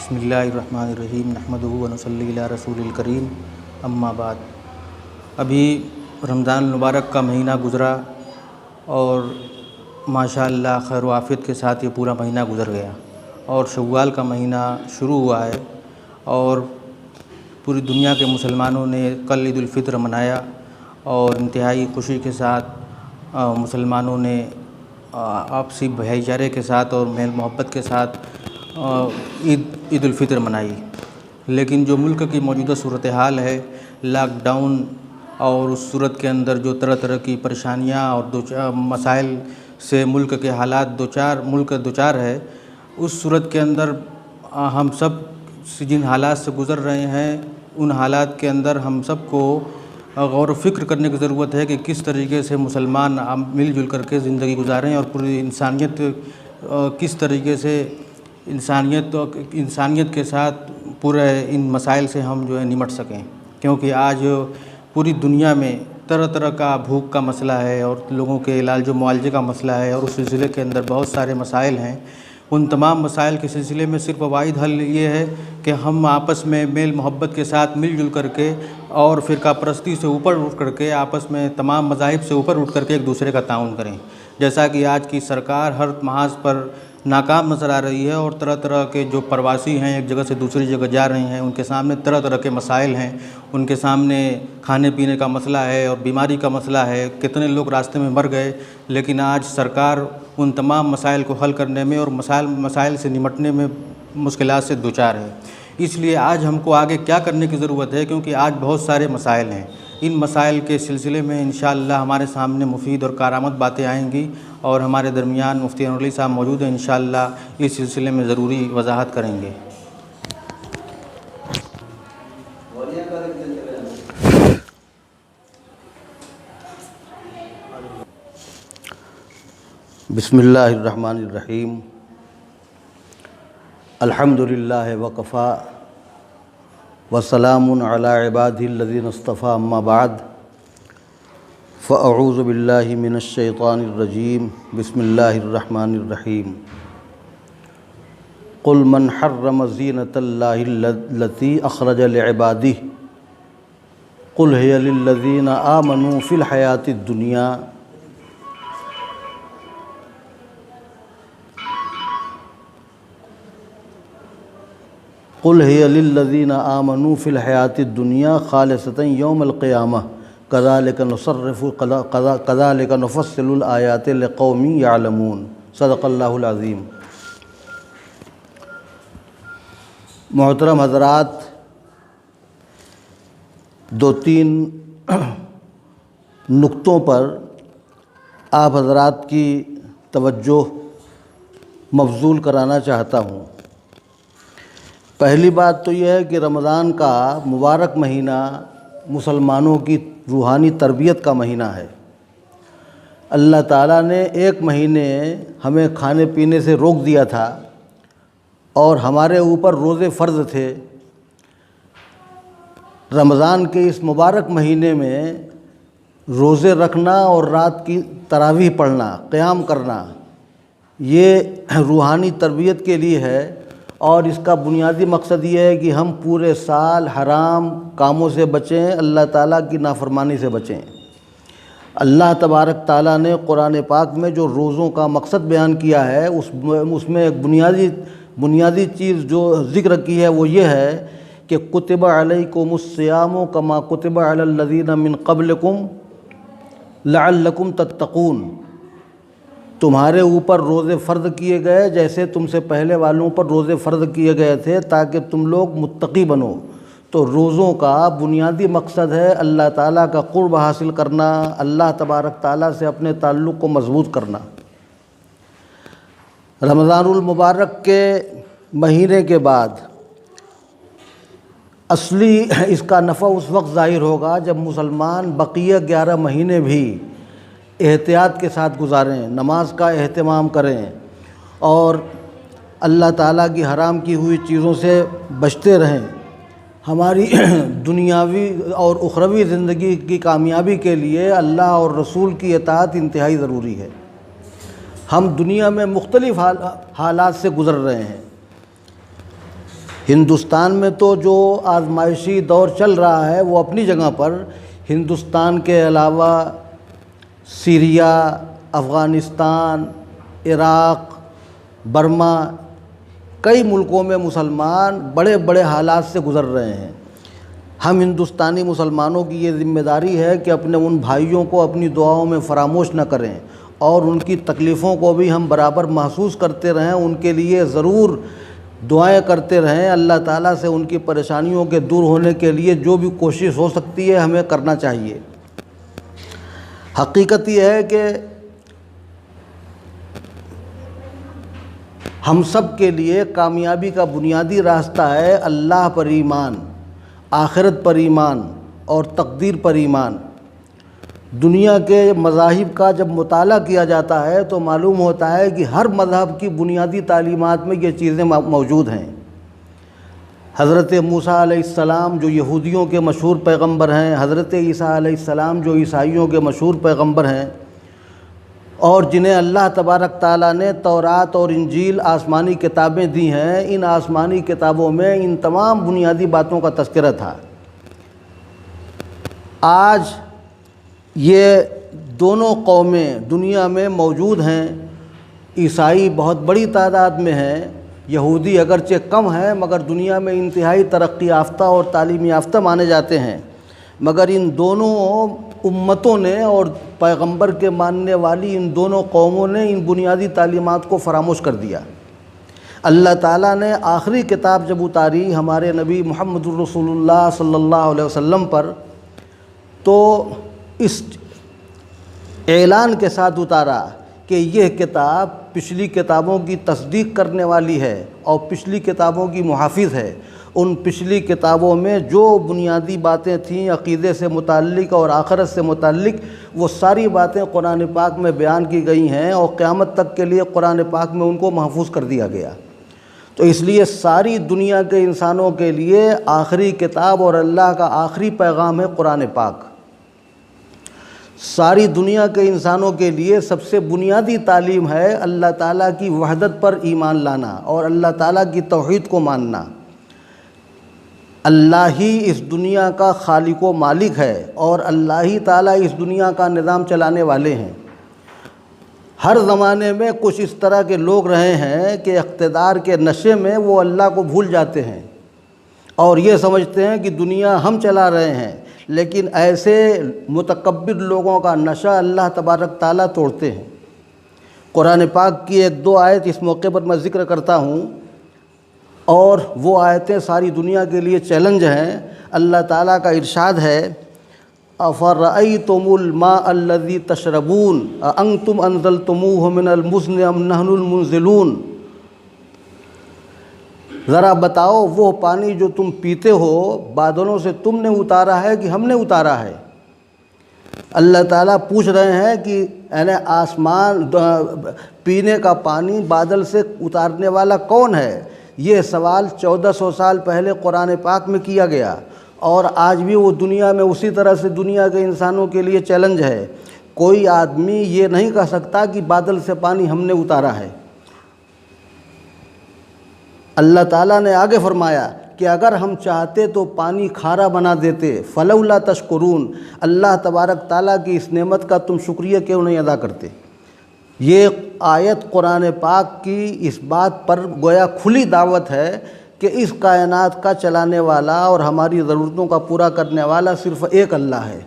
بسم اللہ الرحمن الرحیم نحمدہ و نصلی علی رسول الکریم اما بعد۔ ابھی رمضان المبارک کا مہینہ گزرا اور ماشاءاللہ خیر و عافیت کے ساتھ یہ پورا مہینہ گزر گیا اور شوال کا مہینہ شروع ہوا ہے اور پوری دنیا کے مسلمانوں نے کل عید الفطر منایا اور انتہائی خوشی کے ساتھ مسلمانوں نے آپسی بھائی چارے کے ساتھ اور میل محبت کے ساتھ عید الفطر منائی۔ لیکن جو ملک کی موجودہ صورتحال ہے، لاک ڈاؤن اور اس صورت کے اندر جو طرح طرح کی پریشانیاں اور مسائل سے ملک کے حالات دوچار ہے، اس صورت کے اندر ہم سب جن حالات سے گزر رہے ہیں ان حالات کے اندر ہم سب کو غور و فکر کرنے کی ضرورت ہے کہ کس طریقے سے مسلمان مل جل کر کے زندگی گزاریں اور پوری انسانیت کس طریقے سے انسانیت کے ساتھ پورے ان مسائل سے ہم نمٹ سکیں، کیونکہ آج پوری دنیا میں طرح طرح کا بھوک کا مسئلہ ہے اور لوگوں کے علاج و معالجے کا مسئلہ ہے اور اس سلسلے کے اندر بہت سارے مسائل ہیں۔ ان تمام مسائل کے سلسلے میں صرف واحد حل یہ ہے کہ ہم آپس میں میل محبت کے ساتھ مل جل کر کے اور فرقہ پرستی سے اوپر اٹھ کر کے آپس میں تمام مذاہب سے اوپر اٹھ کر کے ایک دوسرے کا تعاون کریں۔ جیسا کہ آج کی سرکار ہر محاذ پر ناکام نظر آ رہی ہے اور طرح طرح کے جو پرواسی ہیں ایک جگہ سے دوسری جگہ جا رہے ہیں، ان کے سامنے طرح طرح کے مسائل ہیں، ان کے سامنے کھانے پینے کا مسئلہ ہے اور بیماری کا مسئلہ ہے، کتنے لوگ راستے میں مر گئے، لیکن آج سرکار ان تمام مسائل کو حل کرنے میں اور مسائل سے نمٹنے میں مشکلات سے دوچار ہے۔ اس لیے آج ہم کو آگے کیا کرنے کی ضرورت ہے، کیونکہ آج بہت سارے مسائل ہیں۔ ان مسائل کے سلسلے میں انشاءاللہ ہمارے سامنے مفید اور کارآمد باتیں آئیں گی اور ہمارے درمیان مفتی انور علی صاحب موجود ہیں، انشاءاللہ اس سلسلے میں ضروری وضاحت کریں گے۔ بسم اللہ الرحمن الرحیم، الحمدللہ وکفی وسلام علی عبادہ الذین اصطفی، اما بعد فاعوذ باللہ من الشیطان الرجیم، بسم اللہ الرحمن الرحیم۔ قل من حرم زینۃ اللہ التی اخرج لعبادہ قل ہی للذین آمنوا فی الحیاۃ الدنیا قل ہی للذین آمنوا فی الحیاۃ الدنیا خالصۃ یوم القیامہ کذالک نفصل الآیات لقوم یعلمون، صدق اللہ العظیم۔ محترم حضرات، دو تین نقطوں پر آپ حضرات کی توجہ مبذول کرانا چاہتا ہوں۔ پہلی بات تو یہ ہے کہ رمضان کا مبارک مہینہ مسلمانوں کی روحانی تربیت کا مہینہ ہے۔ اللہ تعالیٰ نے ایک مہینے ہمیں کھانے پینے سے روک دیا تھا اور ہمارے اوپر روزے فرض تھے۔ رمضان کے اس مبارک مہینے میں روزے رکھنا اور رات کی تراویح پڑھنا، قیام کرنا، یہ روحانی تربیت کے لیے ہے اور اس کا بنیادی مقصد یہ ہے کہ ہم پورے سال حرام کاموں سے بچیں، اللہ تعالیٰ کی نافرمانی سے بچیں۔ اللہ تبارک تعالیٰ نے قرآن پاک میں جو روزوں کا مقصد بیان کیا ہے اس میں ایک بنیادی چیز جو ذکر کی ہے وہ یہ ہے کہ کتب علیکم الصیام کما کتب علی الذین من قبلکم لعلکم تتقون، تمہارے اوپر روزے فرض کیے گئے جیسے تم سے پہلے والوں پر روزے فرض کیے گئے تھے تاکہ تم لوگ متقی بنو۔ تو روزوں کا بنیادی مقصد ہے اللہ تعالیٰ کا قرب حاصل کرنا، اللہ تبارک تعالیٰ سے اپنے تعلق کو مضبوط کرنا۔ رمضان المبارک کے مہینے کے بعد اصلی اس کا نفع اس وقت ظاہر ہوگا جب مسلمان بقیہ 11 مہینے بھی احتیاط کے ساتھ گزاریں، نماز کا اہتمام کریں اور اللہ تعالیٰ کی حرام کی ہوئی چیزوں سے بچتے رہیں۔ ہماری دنیاوی اور اخروی زندگی کی کامیابی کے لیے اللہ اور رسول کی اطاعت انتہائی ضروری ہے۔ ہم دنیا میں مختلف حالات سے گزر رہے ہیں۔ ہندوستان میں تو جو آزمائشی دور چل رہا ہے وہ اپنی جگہ پر، ہندوستان کے علاوہ سیریا، افغانستان، عراق، برما، کئی ملکوں میں مسلمان بڑے بڑے حالات سے گزر رہے ہیں۔ ہم ہندوستانی مسلمانوں کی یہ ذمہ داری ہے کہ اپنے ان بھائیوں کو اپنی دعاؤں میں فراموش نہ کریں، اور ان کی تکلیفوں کو بھی ہم برابر محسوس کرتے رہیں، ان کے لیے ضرور دعائیں کرتے رہیں۔ اللہ تعالیٰ سے ان کی پریشانیوں کے دور ہونے کے لیے جو بھی کوشش ہو سکتی ہے ہمیں کرنا چاہیے۔ حقیقت یہ ہے کہ ہم سب کے لیے کامیابی کا بنیادی راستہ ہے اللہ پر ایمان، آخرت پر ایمان اور تقدیر پر ایمان۔ دنیا کے مذاہب کا جب مطالعہ کیا جاتا ہے تو معلوم ہوتا ہے کہ ہر مذہب کی بنیادی تعلیمات میں یہ چیزیں موجود ہیں۔ حضرت موسیٰ علیہ السلام جو یہودیوں کے مشہور پیغمبر ہیں، حضرت عیسیٰ علیہ السلام جو عیسائیوں کے مشہور پیغمبر ہیں، اور جنہیں اللہ تبارک تعالیٰ نے تورات اور انجیل آسمانی کتابیں دی ہیں، ان آسمانی کتابوں میں ان تمام بنیادی باتوں کا تذکرہ تھا۔ آج یہ دونوں قومیں دنیا میں موجود ہیں۔ عیسائی بہت بڑی تعداد میں ہیں، یہودی اگرچہ کم ہیں مگر دنیا میں انتہائی ترقی یافتہ اور تعلیم یافتہ مانے جاتے ہیں، مگر ان دونوں امتوں نے اور پیغمبر کے ماننے والی ان دونوں قوموں نے ان بنیادی تعلیمات کو فراموش کر دیا۔ اللہ تعالیٰ نے آخری کتاب جب اتاری ہمارے نبی محمد الرسول اللہ صلی اللہ علیہ وسلم پر، تو اس اعلان کے ساتھ اتارا کہ یہ کتاب پچھلی کتابوں کی تصدیق کرنے والی ہے اور پچھلی کتابوں کی محافظ ہے۔ ان پچھلی کتابوں میں جو بنیادی باتیں تھیں عقیدے سے متعلق اور آخرت سے متعلق، وہ ساری باتیں قرآن پاک میں بیان کی گئی ہیں، اور قیامت تک کے لیے قرآن پاک میں ان کو محفوظ کر دیا گیا۔ تو اس لیے ساری دنیا کے انسانوں کے لیے آخری کتاب اور اللہ کا آخری پیغام ہے قرآن پاک۔ ساری دنیا کے انسانوں کے لیے سب سے بنیادی تعلیم ہے اللہ تعالیٰ کی وحدت پر ایمان لانا اور اللہ تعالیٰ کی توحید کو ماننا۔ اللہ ہی اس دنیا کا خالق و مالک ہے، اور اللہ ہی تعالیٰ اس دنیا کا نظام چلانے والے ہیں۔ ہر زمانے میں کچھ اس طرح کے لوگ رہے ہیں کہ اقتدار کے نشے میں وہ اللہ کو بھول جاتے ہیں اور یہ سمجھتے ہیں کہ دنیا ہم چلا رہے ہیں، لیکن ایسے متکبر لوگوں کا نشہ اللہ تبارک تعالیٰ توڑتے ہیں۔ قرآن پاک کی ایک دو آیت اس موقع پر میں ذکر کرتا ہوں، اور وہ آیتیں ساری دنیا کے لیے چیلنج ہیں۔ اللہ تعالیٰ کا ارشاد ہے، أَفَرَأَيْتُمُ الْمَاءَ الَّذِي تَشْرَبُونَ أَأَنْتُمْ أَنزَلْتُمُوهُ مِنَ الْمُزْنِ أَمْ نَحْنُ الْمُنزِلُونَ۔ ذرا بتاؤ وہ پانی جو تم پیتے ہو بادلوں سے تم نے اتارا ہے کہ ہم نے اتارا ہے؟ اللہ تعالیٰ پوچھ رہے ہیں کہ یعنی آسمان پینے کا پانی بادل سے اتارنے والا کون ہے؟ یہ سوال 1400 سال پہلے قرآن پاک میں کیا گیا، اور آج بھی وہ دنیا میں اسی طرح سے دنیا کے انسانوں کے لیے چیلنج ہے۔ کوئی آدمی یہ نہیں کہہ سکتا کہ بادل سے پانی ہم نے اتارا ہے۔ اللہ تعالیٰ نے آگے فرمایا کہ اگر ہم چاہتے تو پانی کھارا بنا دیتے، فلولا تشکرون، اللہ تبارک تعالیٰ کی اس نعمت کا تم شکریہ کیوں نہیں ادا کرتے؟ یہ آیت قرآن پاک کی اس بات پر گویا کھلی دعوت ہے کہ اس کائنات کا چلانے والا اور ہماری ضرورتوں کا پورا کرنے والا صرف ایک اللہ ہے۔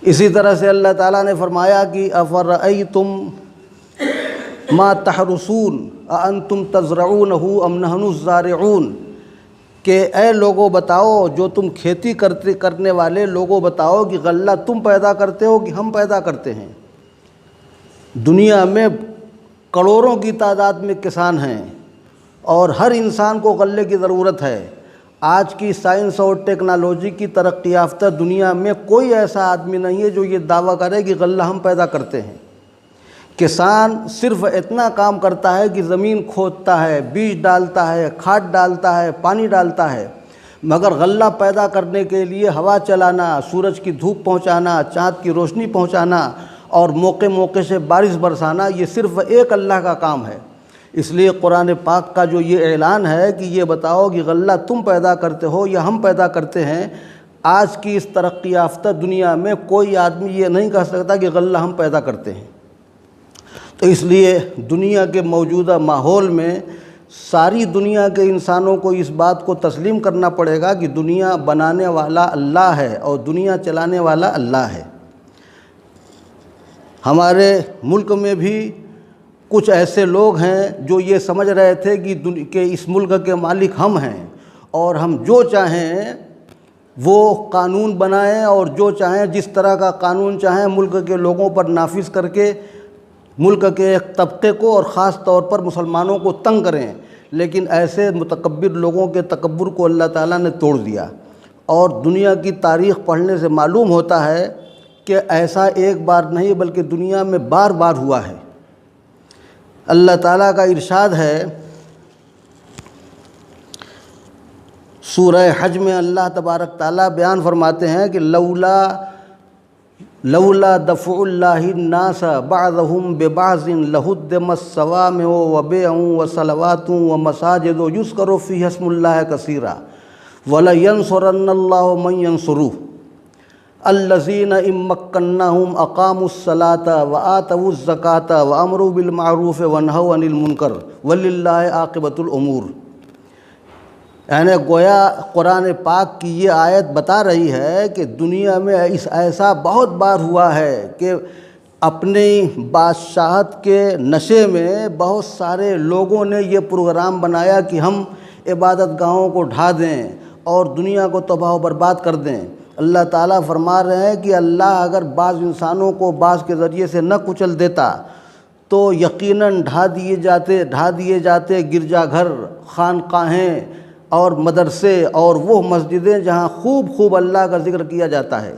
اسی طرح سے اللہ تعالیٰ نے فرمایا کہ افرأیتم ما تحرثون اانتم تزرعونہ ام نحن الزارعون، کہ اے لوگوں بتاؤ، جو تم کھیتی کرنے والے لوگوں بتاؤ کہ غلہ تم پیدا کرتے ہو کہ ہم پیدا کرتے ہیں؟ دنیا میں کروڑوں کی تعداد میں کسان ہیں اور ہر انسان کو غلے کی ضرورت ہے۔ آج کی سائنس اور ٹیکنالوجی کی ترقی یافتہ دنیا میں کوئی ایسا آدمی نہیں ہے جو یہ دعویٰ کرے کہ غلہ ہم پیدا کرتے ہیں۔ کسان صرف اتنا کام کرتا ہے کہ زمین کھودتا ہے، بیج ڈالتا ہے، کھاد ڈالتا ہے، پانی ڈالتا ہے، مگر غلہ پیدا کرنے کے لیے ہوا چلانا، سورج کی دھوپ پہنچانا، چاند کی روشنی پہنچانا اور موقع موقع سے بارش برسانا، یہ صرف ایک اللہ کا کام ہے۔ اس لیے قرآن پاک کا جو یہ اعلان ہے کہ یہ بتاؤ کہ غلہ تم پیدا کرتے ہو یا ہم پیدا کرتے ہیں، آج کی اس ترقی یافتہ دنیا میں کوئی آدمی یہ نہیں کہہ سکتا کہ غلہ ہم پیدا کرتے ہیں۔ تو اس لیے دنیا کے موجودہ ماحول میں ساری دنیا کے انسانوں کو اس بات کو تسلیم کرنا پڑے گا کہ دنیا بنانے والا اللہ ہے اور دنیا چلانے والا اللہ ہے۔ ہمارے ملک میں بھی کچھ ایسے لوگ ہیں جو یہ سمجھ رہے تھے کہ اس ملک کے مالک ہم ہیں اور ہم جو چاہیں وہ قانون بنائیں اور جو چاہیں جس طرح کا قانون چاہیں ملک کے لوگوں پر نافذ کر کے ملک کے ایک طبقے کو اور خاص طور پر مسلمانوں کو تنگ کریں۔ لیکن ایسے متکبر لوگوں کے تکبر کو اللہ تعالیٰ نے توڑ دیا، اور دنیا کی تاریخ پڑھنے سے معلوم ہوتا ہے کہ ایسا ایک بار نہیں بلکہ دنیا میں بار بار ہوا ہے۔ اللہ تعالیٰ کا ارشاد ہے سورہ حج میں، اللہ تبارک تعالیٰ بیان فرماتے ہیں کہ لولا دفع اللہ الناس بعضهم ببعض لہدمت الصوامع وبیع وصلوات ومساجد یذکر فیہا اسم اللہ کثیرا ولینصرن اللہ من ینصرہ الذین ان مکناہم اقاموا الصلاۃ وآتوا الزکاۃ وامروا بالمعروف ونہوا عن المنکر وللہ عاقبۃ الامور۔ یعنی گویا قرآن پاک کی یہ آیت بتا رہی ہے کہ دنیا میں ایسا بہت بار ہوا ہے کہ اپنی بادشاہت کے نشے میں بہت سارے لوگوں نے یہ پروگرام بنایا کہ ہم عبادت گاہوں کو ڈھا دیں اور دنیا کو تباہ و برباد کر دیں۔ اللہ تعالیٰ فرما رہے ہیں کہ اللہ اگر بعض انسانوں کو بعض کے ذریعے سے نہ کچل دیتا تو یقیناً ڈھا دیے جاتے گرجا گھر، خانقاہیں اور مدرسے اور وہ مسجدیں جہاں خوب اللہ کا ذکر کیا جاتا ہے،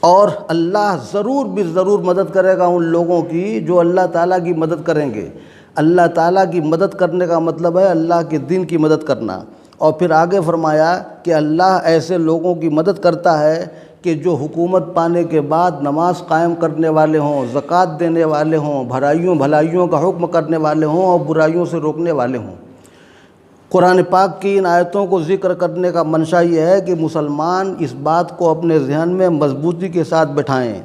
اور اللہ ضرور مدد کرے گا ان لوگوں کی جو اللہ تعالیٰ کی مدد کریں گے۔ اللہ تعالیٰ کی مدد کرنے کا مطلب ہے اللہ کے دین کی مدد کرنا۔ اور پھر آگے فرمایا کہ اللہ ایسے لوگوں کی مدد کرتا ہے کہ جو حکومت پانے کے بعد نماز قائم کرنے والے ہوں، زکوٰۃ دینے والے ہوں، بھلائیوں کا حکم کرنے والے ہوں اور برائیوں سے روکنے والے ہوں۔ قرآن پاک کی ان آیتوں کو ذکر کرنے کا منشا یہ ہے کہ مسلمان اس بات کو اپنے ذہن میں مضبوطی کے ساتھ بٹھائیں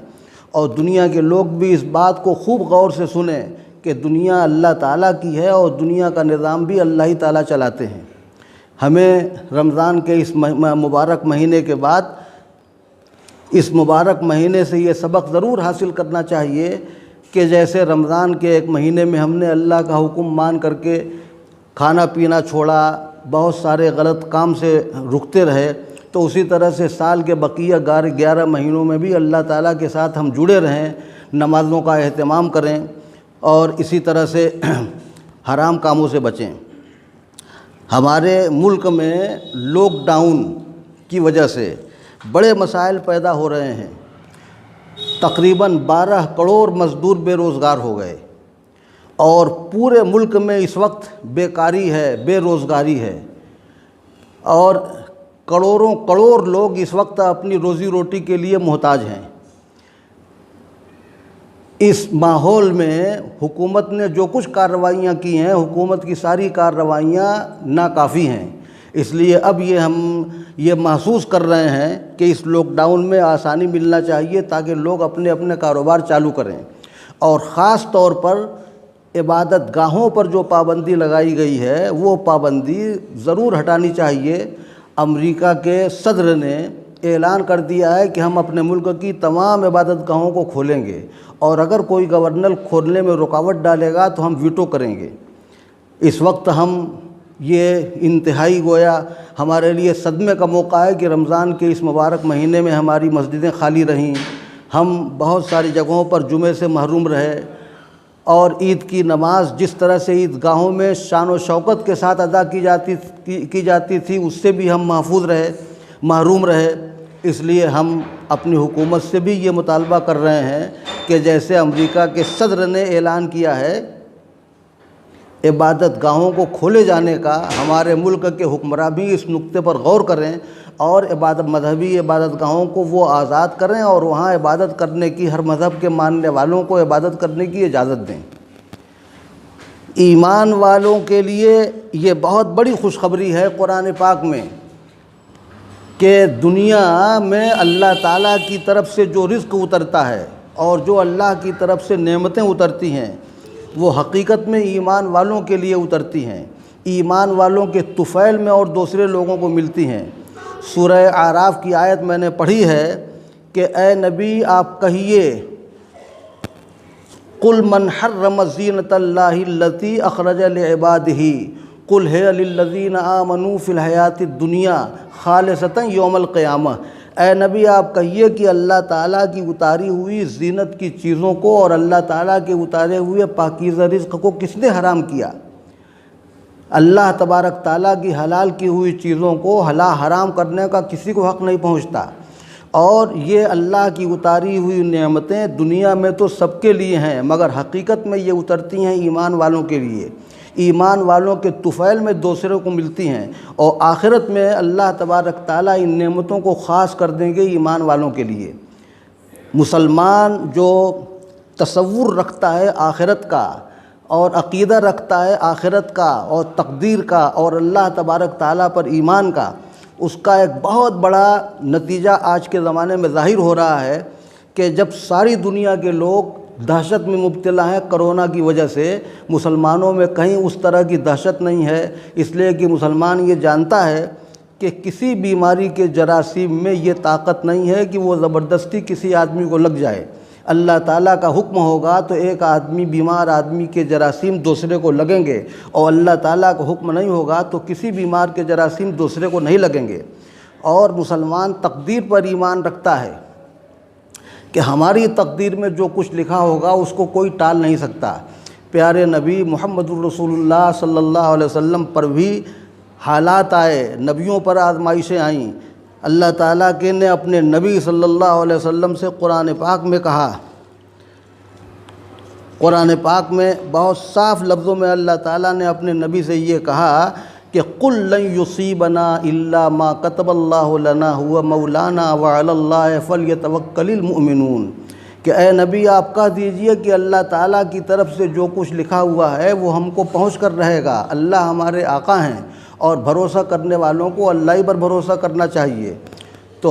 اور دنیا کے لوگ بھی اس بات کو خوب غور سے سنیں کہ دنیا اللہ تعالیٰ کی ہے اور دنیا کا نظام بھی اللہ ہی تعالیٰ چلاتے ہیں۔ ہمیں رمضان کے اس مبارک مہینے کے بعد اس مبارک مہینے سے یہ سبق ضرور حاصل کرنا چاہیے کہ جیسے رمضان کے ایک مہینے میں ہم نے اللہ کا حکم مان کر کے کھانا پینا چھوڑا، بہت سارے غلط کام سے رکتے رہے، تو اسی طرح سے سال کے بقیہ 11 مہینوں میں بھی اللہ تعالیٰ کے ساتھ ہم جڑے رہیں، نمازوں کا اہتمام کریں اور اسی طرح سے حرام کاموں سے بچیں۔ ہمارے ملک میں لاک ڈاؤن کی وجہ سے بڑے مسائل پیدا ہو رہے ہیں۔ تقریباً 12 کروڑ مزدور بے روزگار ہو گئے اور پورے ملک میں اس وقت بیکاری ہے، بے روزگاری ہے، اور کروڑوں لوگ اس وقت اپنی روزی روٹی کے لیے محتاج ہیں۔ اس ماحول میں حکومت نے جو کچھ کارروائیاں کی ہیں، حکومت کی ساری کارروائیاں ناکافی ہیں۔ اس لیے اب ہم یہ محسوس کر رہے ہیں کہ اس لاک ڈاؤن میں آسانی ملنا چاہیے تاکہ لوگ اپنے کاروبار چالو کریں، اور خاص طور پر عبادت گاہوں پر جو پابندی لگائی گئی ہے وہ پابندی ضرور ہٹانی چاہیے۔ امریکہ کے صدر نے اعلان کر دیا ہے کہ ہم اپنے ملک کی تمام عبادت گاہوں کو کھولیں گے، اور اگر کوئی گورنر کھولنے میں رکاوٹ ڈالے گا تو ہم ویٹو کریں گے۔ اس وقت ہم یہ انتہائی گویا ہمارے لیے صدمے کا موقع ہے کہ رمضان کے اس مبارک مہینے میں ہماری مسجدیں خالی رہیں، ہم بہت ساری جگہوں پر جمعے سے محروم رہے، اور عید کی نماز جس طرح سے عید گاہوں میں شان و شوکت کے ساتھ ادا کی جاتی تھی اس سے بھی ہم محروم رہے۔ اس لیے ہم اپنی حکومت سے بھی یہ مطالبہ کر رہے ہیں کہ جیسے امریکہ کے صدر نے اعلان کیا ہے عبادت گاہوں کو کھولے جانے کا، ہمارے ملک کے حکمراں بھی اس نقطے پر غور کریں اور مذہبی عبادت گاہوں کو وہ آزاد کریں اور وہاں عبادت کرنے کی، ہر مذہب کے ماننے والوں کو عبادت کرنے کی اجازت دیں۔ ایمان والوں کے لیے یہ بہت بڑی خوشخبری ہے قرآن پاک میں کہ دنیا میں اللہ تعالیٰ کی طرف سے جو رزق اترتا ہے اور جو اللہ کی طرف سے نعمتیں اترتی ہیں وہ حقیقت میں ایمان والوں کے لیے اترتی ہیں، ایمان والوں کے طفیل میں اور دوسرے لوگوں کو ملتی ہیں۔ سورہ اعراف کی آیت میں نے پڑھی ہے کہ اے نبی آپ کہیے قل من حرم زینۃ اللہ التی اخرج لعبادہ قل ہے للذین آمنوا فی الحیات الدنیا خالصۃ یوم القیامہ۔ اے نبی آپ کہیے کہ اللہ تعالیٰ کی اتاری ہوئی زینت کی چیزوں کو اور اللہ تعالیٰ کے اتارے ہوئے پاکیزہ رزق کو کس نے حرام کیا؟ اللہ تبارک تعالیٰ کی حلال کی ہوئی چیزوں کو حرام کرنے کا کسی کو حق نہیں پہنچتا، اور یہ اللہ کی اتاری ہوئی نعمتیں دنیا میں تو سب کے لیے ہیں مگر حقیقت میں یہ اترتی ہیں ایمان والوں کے لیے، ایمان والوں کے طفیل میں دوسروں کو ملتی ہیں، اور آخرت میں اللہ تبارک تعالیٰ ان نعمتوں کو خاص کر دیں گے ایمان والوں کے لیے۔ مسلمان جو تصور رکھتا ہے آخرت کا اور عقیدہ رکھتا ہے آخرت کا اور تقدیر کا اور اللہ تبارک تعالیٰ پر ایمان کا، اس کا ایک بہت بڑا نتیجہ آج کے زمانے میں ظاہر ہو رہا ہے کہ جب ساری دنیا کے لوگ دہشت میں مبتلا ہیں کرونا کی وجہ سے، مسلمانوں میں کہیں اس طرح کی دہشت نہیں ہے، اس لیے کہ مسلمان یہ جانتا ہے کہ کسی بیماری کے جراثیم میں یہ طاقت نہیں ہے کہ وہ زبردستی کسی آدمی کو لگ جائے۔ اللہ تعالیٰ کا حکم ہوگا تو ایک آدمی بیمار آدمی کے جراثیم دوسرے کو لگیں گے، اور اللہ تعالیٰ کا حکم نہیں ہوگا تو کسی بیمار کے جراثیم دوسرے کو نہیں لگیں گے۔ اور مسلمان تقدیر پر ایمان رکھتا ہے کہ ہماری تقدیر میں جو کچھ لکھا ہوگا اس کو کوئی ٹال نہیں سکتا۔ پیارے نبی محمد الرسول اللہ صلی اللہ علیہ وسلم پر بھی حالات آئے، نبیوں پر آزمائشیں آئیں۔ اللہ تعالیٰ کے نے اپنے نبی صلی اللہ علیہ وسلم سے قرآن پاک میں کہا، قرآن پاک میں بہت صاف لفظوں میں اللہ تعالیٰ نے اپنے نبی سے یہ کہا کہ قُل لَن يُصِيبَنَا إِلَّا مَا كَتَبَ اللَّهُ لَنَا هُوَ مَوْلَانَا وَعَلَى اللَّهِ فَلْيَتَوَكَّلِ الْمُؤْمِنُونَ کہ اے نبی آپ کہہ دیجئے کہ اللہ تعالیٰ کی طرف سے جو کچھ لکھا ہوا ہے وہ ہم کو پہنچ کر رہے گا، اللہ ہمارے آقا ہیں اور بھروسہ کرنے والوں کو اللہ ہی پر بھروسہ کرنا چاہیے۔ تو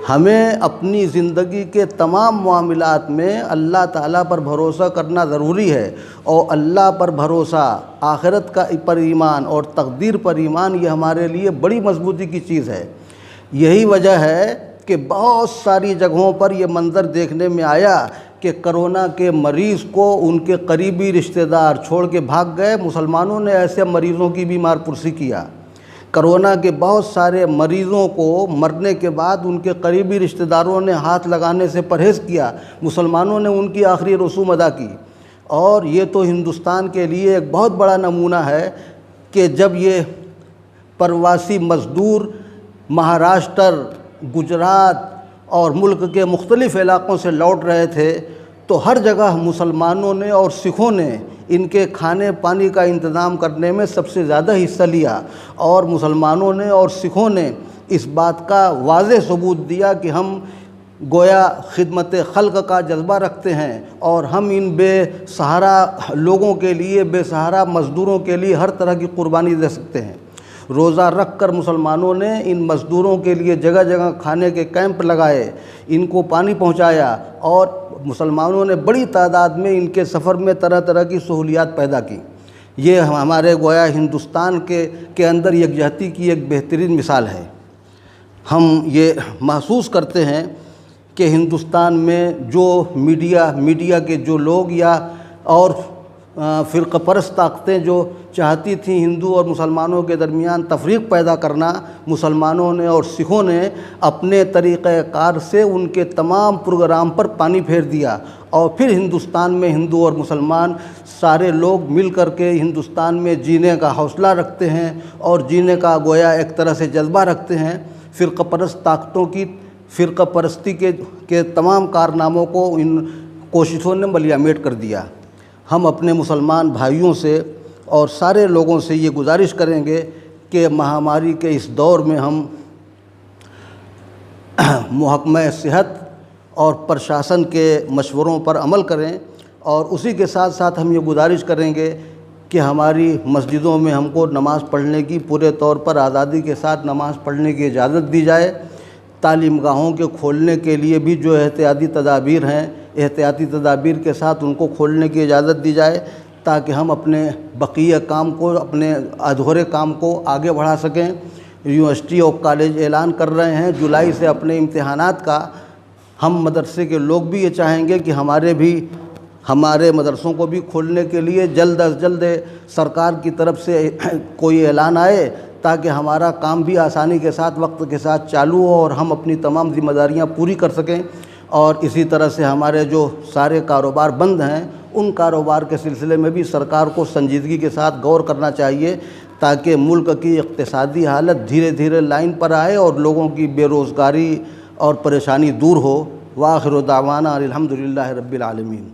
ہمیں اپنی زندگی کے تمام معاملات میں اللہ تعالیٰ پر بھروسہ کرنا ضروری ہے، اور اللہ پر بھروسہ، آخرت کا پر ایمان اور تقدیر پر ایمان یہ ہمارے لیے بڑی مضبوطی کی چیز ہے۔ یہی وجہ ہے کہ بہت ساری جگہوں پر یہ منظر دیکھنے میں آیا کہ کرونا کے مریض کو ان کے قریبی رشتہ دار چھوڑ کے بھاگ گئے، مسلمانوں نے ایسے مریضوں کی بھی مار پرسی کیا۔ کرونا کے بہت سارے مریضوں کو مرنے کے بعد ان کے قریبی رشتہ داروں نے ہاتھ لگانے سے پرہیز کیا، مسلمانوں نے ان کی آخری رسوم ادا کی۔ اور یہ تو ہندوستان کے لیے ایک بہت بڑا نمونہ ہے کہ جب یہ پرواسی مزدور مہاراشٹر، گجرات اور ملک کے مختلف علاقوں سے لوٹ رہے تھے تو ہر جگہ مسلمانوں نے اور سکھوں نے ان کے کھانے پانی کا انتظام کرنے میں سب سے زیادہ حصہ لیا، اور مسلمانوں نے اور سکھوں نے اس بات کا واضح ثبوت دیا کہ ہم گویا خدمت خلق کا جذبہ رکھتے ہیں، اور ہم ان بے سہارا لوگوں کے لیے، بے سہارا مزدوروں کے لیے ہر طرح کی قربانی دے سکتے ہیں۔ روزہ رکھ کر مسلمانوں نے ان مزدوروں کے لیے جگہ جگہ کھانے کے کیمپ لگائے، ان کو پانی پہنچایا، اور مسلمانوں نے بڑی تعداد میں ان کے سفر میں طرح طرح کی سہولیات پیدا کی۔ یہ ہمارے گویا ہندوستان کے اندر یکجہتی کی ایک بہترین مثال ہے۔ ہم یہ محسوس کرتے ہیں کہ ہندوستان میں جو میڈیا کے جو لوگ یا اور فرقہ پرست طاقتیں جو چاہتی تھیں ہندو اور مسلمانوں کے درمیان تفریق پیدا کرنا، مسلمانوں نے اور سکھوں نے اپنے طریقہ کار سے ان کے تمام پروگرام پر پانی پھیر دیا، اور پھر ہندوستان میں ہندو اور مسلمان سارے لوگ مل کر کے ہندوستان میں جینے کا حوصلہ رکھتے ہیں اور جینے کا گویا ایک طرح سے جذبہ رکھتے ہیں۔ فرقہ پرست طاقتوں کی فرقہ پرستی کے تمام کارناموں کو ان کوششوں نے ملیامیٹ کر دیا۔ ہم اپنے مسلمان بھائیوں سے اور سارے لوگوں سے یہ گزارش کریں گے کہ مہاماری کے اس دور میں ہم محکمہ صحت اور پرشاسن کے مشوروں پر عمل کریں اور اسی کے ساتھ ساتھ ہم یہ گزارش کریں گے کہ ہماری مسجدوں میں ہم کو نماز پڑھنے کی پورے طور پر آزادی کے ساتھ نماز پڑھنے کی اجازت دی جائے. تعلیم گاہوں کے کھولنے کے لیے بھی جو احتیاطی تدابیر ہیں، احتیاطی تدابیر کے ساتھ ان کو کھولنے کی اجازت دی جائے تاکہ ہم اپنے بقیہ کام کو، اپنے ادھورے کام کو آگے بڑھا سکیں. یونیورسٹی اور کالج اعلان کر رہے ہیں جولائی سے اپنے امتحانات کا. ہم مدرسے کے لوگ بھی یہ چاہیں گے کہ ہمارے مدرسوں کو بھی کھولنے کے لیے جلد از جلد سرکار کی طرف سے کوئی اعلان آئے تاکہ ہمارا کام بھی آسانی کے ساتھ وقت کے ساتھ چالو ہو اور ہم اپنی تمام ذمہ داریاں پوری کر سکیں. اور اسی طرح سے ہمارے جو سارے کاروبار بند ہیں ان کاروبار کے سلسلے میں بھی سرکار کو سنجیدگی کے ساتھ غور کرنا چاہیے تاکہ ملک کی اقتصادی حالت دھیرے دھیرے لائن پر آئے اور لوگوں کی بے روزگاری اور پریشانی دور ہو. وآخر دعوانا الحمدللہ رب العالمین.